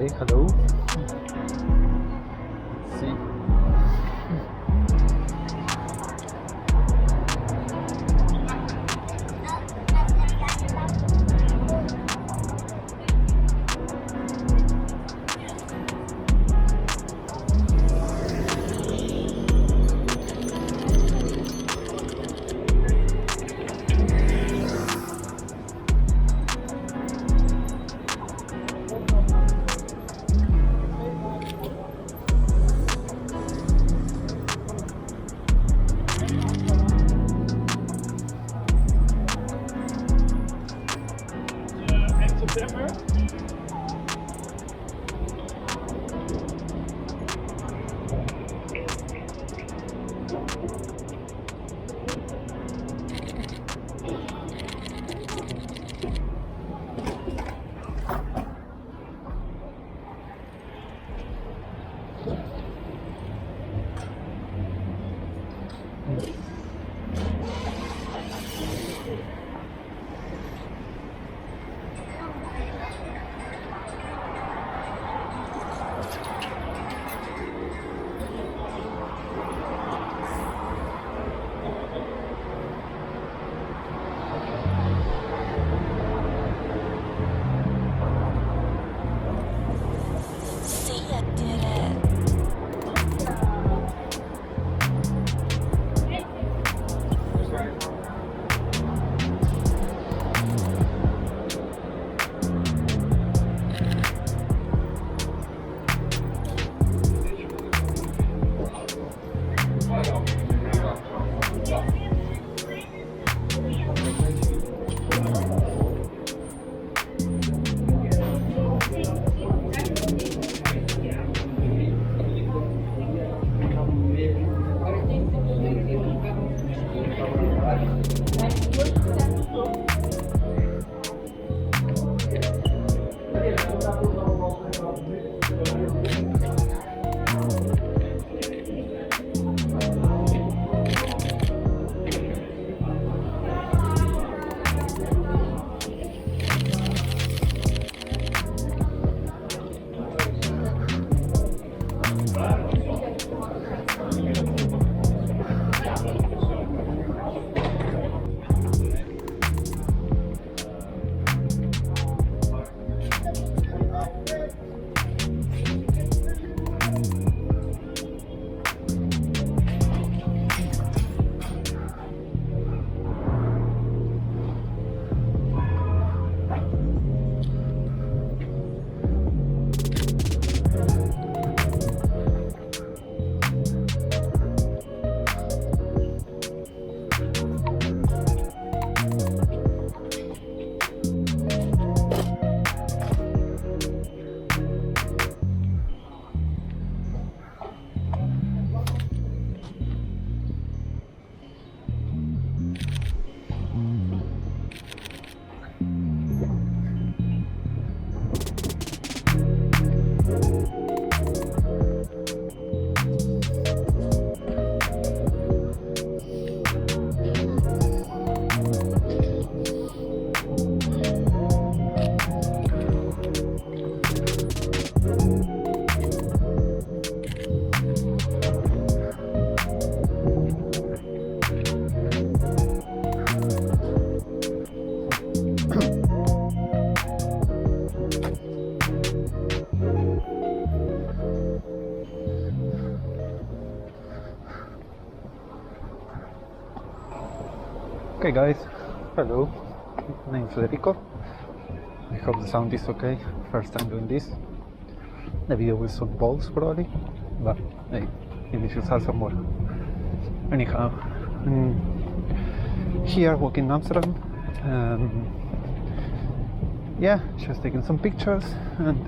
Okay, hello. Let's see. September. Okay guys, hello, my name is Federico. I hope the sound is okay. First time doing this. The video with some balls probably, but hey, maybe it should have some more. Anyhow, here walking in Amsterdam. Yeah, just taking some pictures and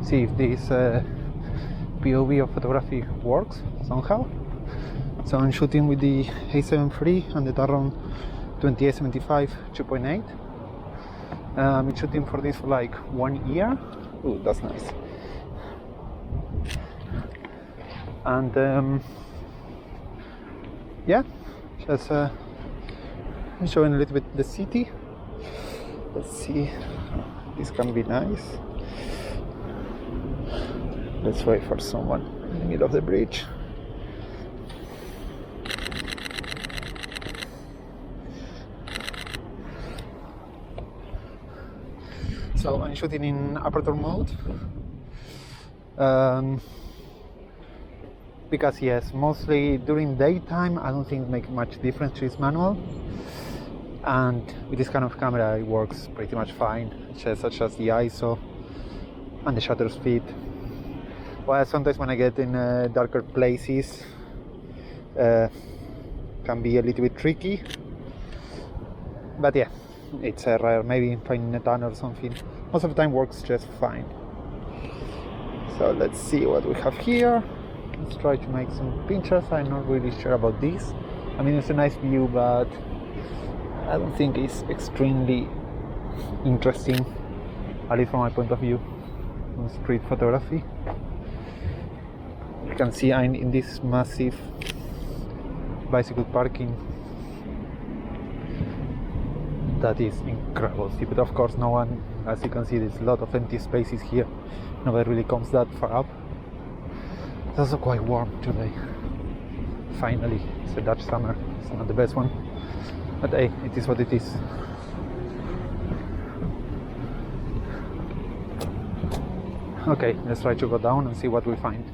see if this POV of photography works somehow. So I'm shooting with the A7 III and the Tamron 2875 2.8. I'm shooting for this for like 1 year. Ooh, that's nice. And yeah, just showing a little bit the city. Let's see, this can be nice. Let's wait for someone in the middle of the bridge. So I'm shooting in aperture mode. Because yes, mostly during daytime I don't think it makes much difference to its manual, and with this kind of camera it works pretty much fine, such as the ISO and the shutter speed. Well, sometimes when I get in darker places can be a little bit tricky, but yeah, it's rare. Maybe finding a tunnel or something. Most of the time works just fine. So let's see what we have here. Let's try to make some pictures. I'm not really sure about this. I mean, it's a nice view, but I don't think it's extremely interesting, at least from my point of view, on street photography. You can see I'm in this massive bicycle parking. That is incredible, but of course no one, as you can see, there's a lot of empty spaces here. Nobody really comes that far up. It's also quite warm today. Finally, it's a Dutch summer. It's not the best one, but hey, it is what it is. Okay, let's try to go down and see what we find.